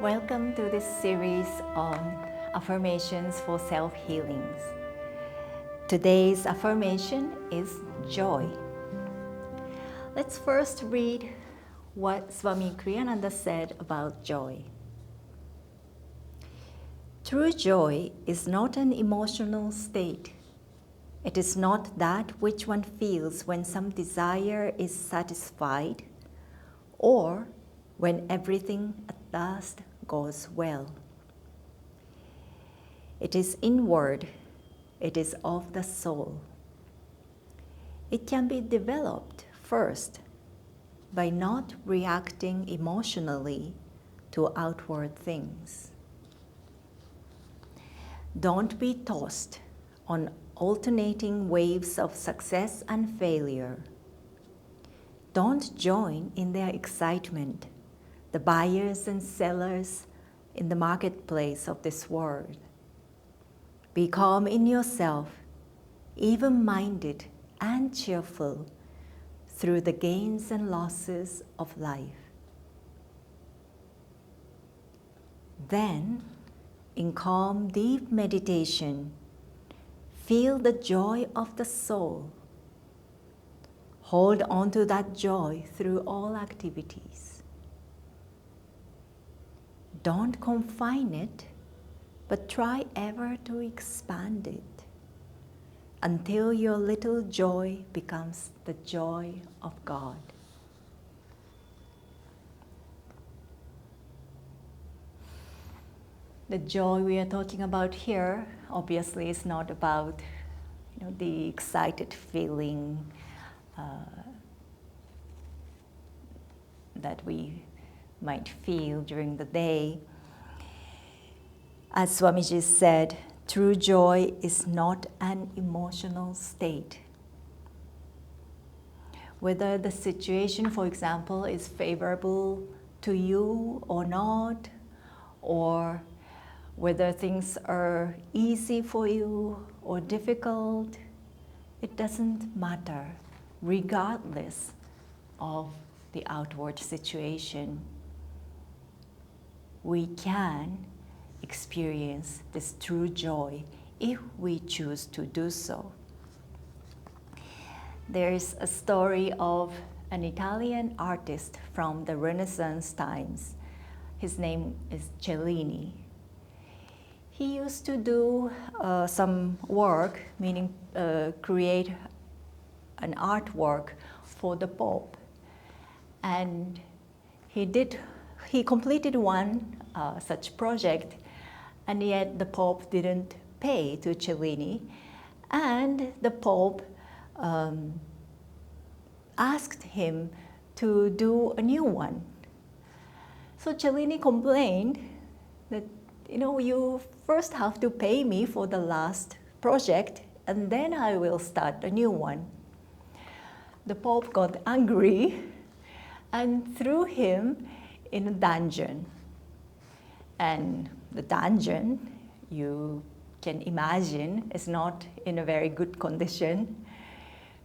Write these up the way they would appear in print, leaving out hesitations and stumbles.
Welcome to this series on affirmations for self-healings. Today's affirmation is joy. Let's first read what Swami Kriyananda said about joy. True joy is not an emotional state. It is not that which one feels when some desire is satisfied or when everything at last goes well. It is inward, it is of the soul. It can be developed first by not reacting emotionally to outward things. Don't be tossed on alternating waves of success and failure. Don't join in their excitement, the buyers and sellers in the marketplace of this world. Be calm in yourself, even-minded and cheerful through the gains and losses of life. Then, in calm, deep meditation, feel the joy of the soul. Hold on to that joy through all activities. Don't confine it, but try ever to expand it until your little joy becomes the joy of God. The joy we are talking about here obviously is not about the excited feeling that we might feel during the day. As Swamiji said, true joy is not an emotional state. Whether the situation, for example, is favorable to you or not, or whether things are easy for you or difficult, it doesn't matter, regardless of the outward situation. We can experience this true joy if we choose to do so. There is a story of an Italian artist from the Renaissance times. His name is Cellini. He used to do some work, meaning create an artwork for the Pope. And he completed one such project, and yet the Pope didn't pay to Cellini, and the Pope asked him to do a new one. So Cellini complained that, you first have to pay me for the last project, and then I will start a new one. The Pope got angry and threw him in a dungeon. And the dungeon, you can imagine, is not in a very good condition.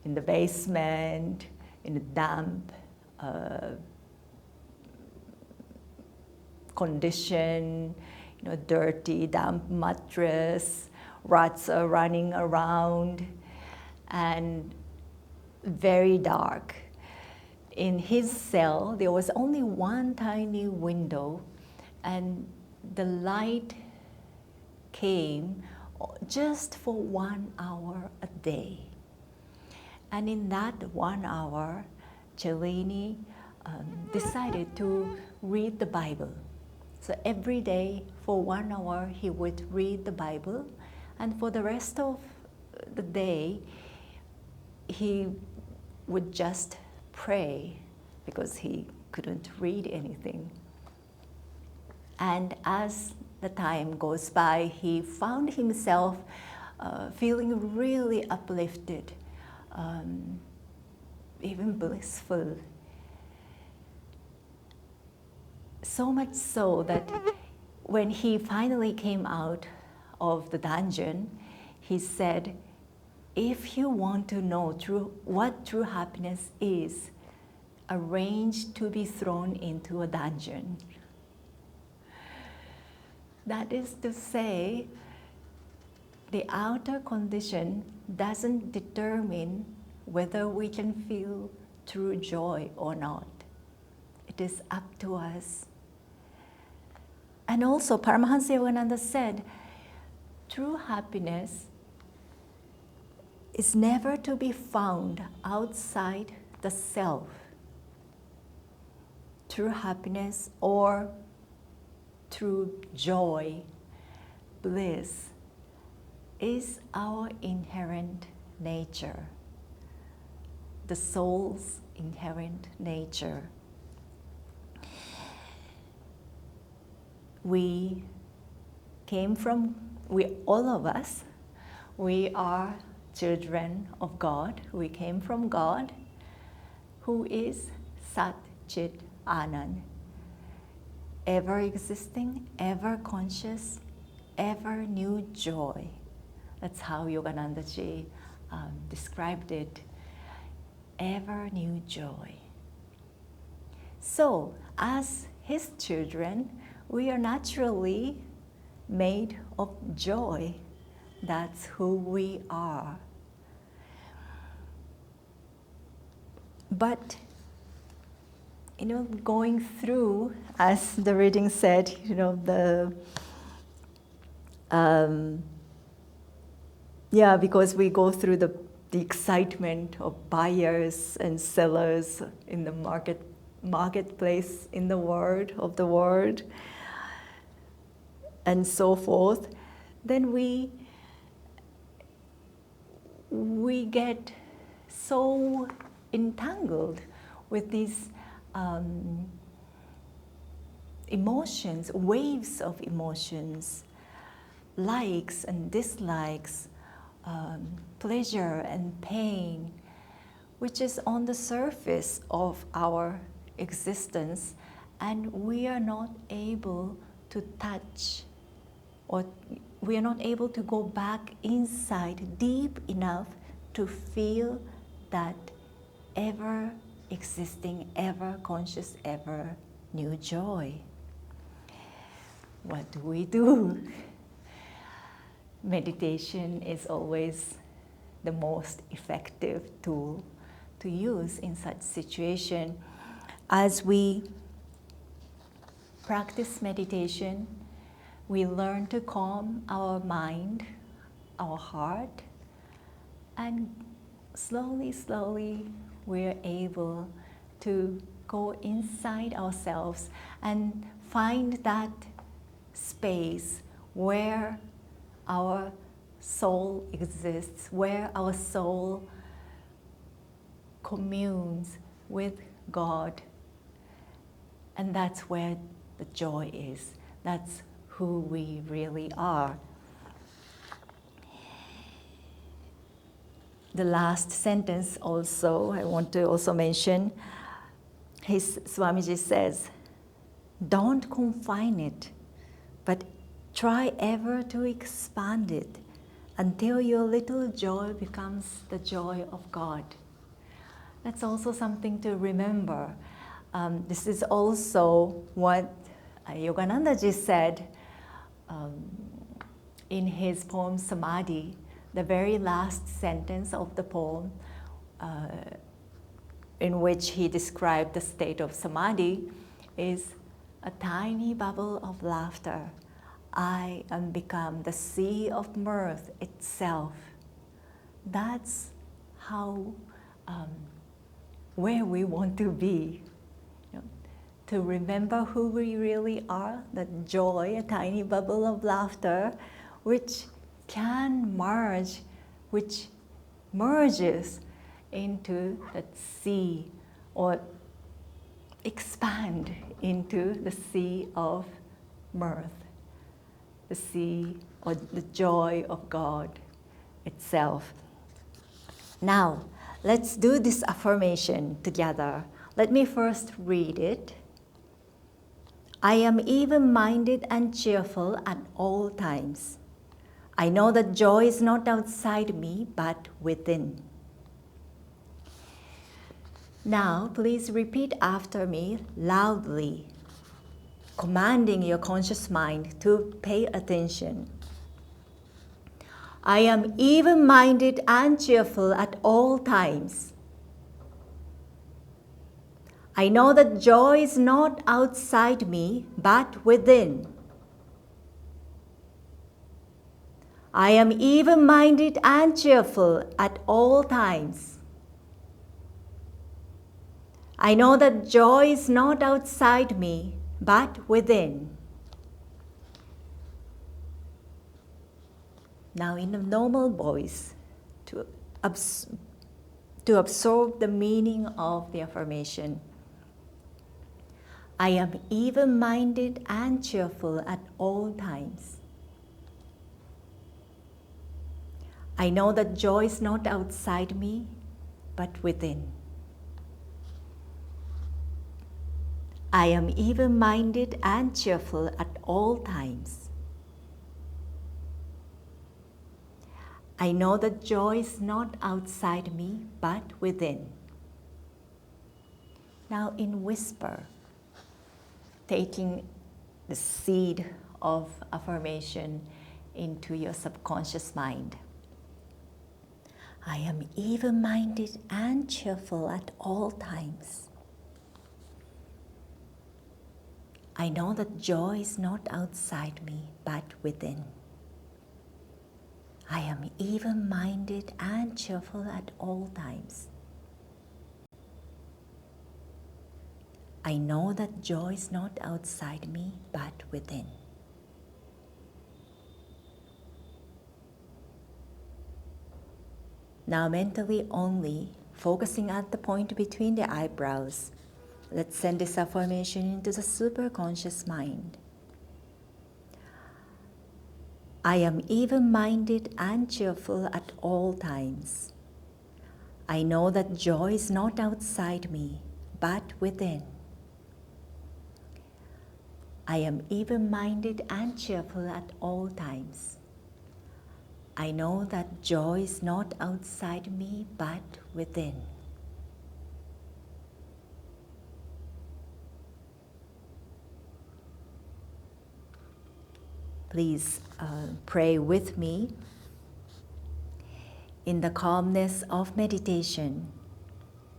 In the basement, in a damp condition, dirty, damp mattress, rats are running around, and very dark. In his cell, there was only one tiny window, and the light came just for 1 hour a day. And in that 1 hour, Cellini decided to read the Bible. So every day for 1 hour, he would read the Bible, and for the rest of the day, he would just pray because he couldn't read anything. And as the time goes by, he found himself feeling really uplifted, even blissful. So much so that when he finally came out of the dungeon, he said, if you want to know what true happiness is, arrange to be thrown into a dungeon. That is to say, the outer condition doesn't determine whether we can feel true joy or not. It is up to us. And also, Paramhansa Yogananda said, true happiness is never to be found outside the self. True happiness or true joy, bliss, is our inherent nature, the soul's inherent nature. All of us, we are children of God. We came from God, who is Sat Chit Anand, ever existing, ever conscious, ever new joy. That's how Yogananda Ji described it, ever new joy. So, as his children, we are naturally made of joy. That's who we are. But, going through, as the reading said, because we go through the excitement of buyers and sellers in the marketplace in the world, and so forth, then we get so entangled with these emotions, waves of emotions, likes and dislikes, pleasure and pain, which is on the surface of our existence, and we are not able to touch, or we are not able to go back inside deep enough to feel that ever existing, ever conscious, ever new joy. What do? Meditation is always the most effective tool to use in such situation. As we practice meditation, we learn to calm our mind, our heart, and slowly we're able to go inside ourselves and find that space where our soul exists, where our soul communes with God. And that's where the joy is. That's who we really are. The last sentence also, I want to also mention, Swamiji says, don't confine it, but try ever to expand it until your little joy becomes the joy of God. That's also something to remember. This is also what Yogananda Ji said in his poem Samadhi. The very last sentence of the poem, in which he described the state of Samadhi, is a tiny bubble of laughter. I am become the sea of mirth itself. That's how, where we want to be. To remember who we really are, that joy, a tiny bubble of laughter, which can merge, which merges into that sea, or expand into the sea of mirth, the sea or the joy of God itself. Now, let's do this affirmation together. Let me first read it. I am even-minded and cheerful at all times. I know that joy is not outside me, but within. Now, please repeat after me loudly. commanding your conscious mind to pay attention. I am even-minded and cheerful at all times. I know that joy is not outside me, but within. I am even-minded and cheerful at all times. I know that joy is not outside me, but within. Now in a normal voice, to absorb the meaning of the affirmation. I am even-minded and cheerful at all times. I know that joy is not outside me, but within. I am even-minded and cheerful at all times. I know that joy is not outside me, but within. Now in whisper, taking the seed of affirmation into your subconscious mind. I am even-minded and cheerful at all times. I know that joy is not outside me, but within. I am even-minded and cheerful at all times. I know that joy is not outside me, but within. Now mentally only, focusing at the point between the eyebrows, let's send this affirmation into the superconscious mind. I am even-minded and cheerful at all times. I know that joy is not outside me, but within. I am even-minded and cheerful at all times. I know that joy is not outside me, but within. Please pray with me. In the calmness of meditation,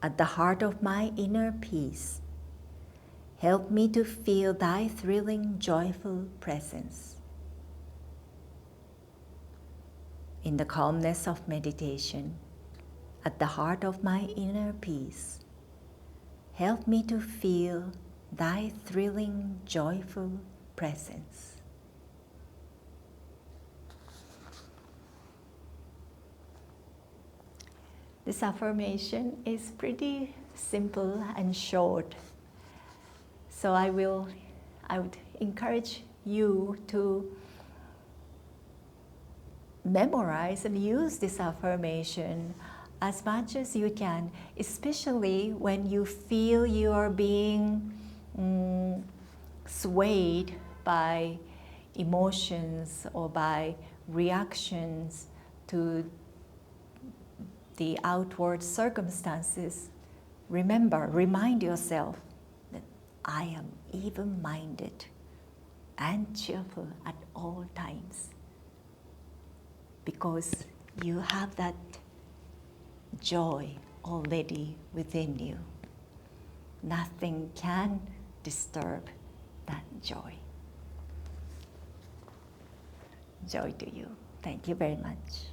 at the heart of my inner peace, help me to feel thy thrilling, joyful presence. In the calmness of meditation, at the heart of my inner peace, help me to feel thy thrilling, joyful presence. This affirmation is pretty simple and short. So I would encourage you to memorize and use this affirmation as much as you can, especially when you feel you are being swayed by emotions or by reactions to the outward circumstances. Remind yourself that I am even-minded and cheerful at all times, because you have that joy already within you. Nothing can disturb that joy. Joy to you. Thank you very much.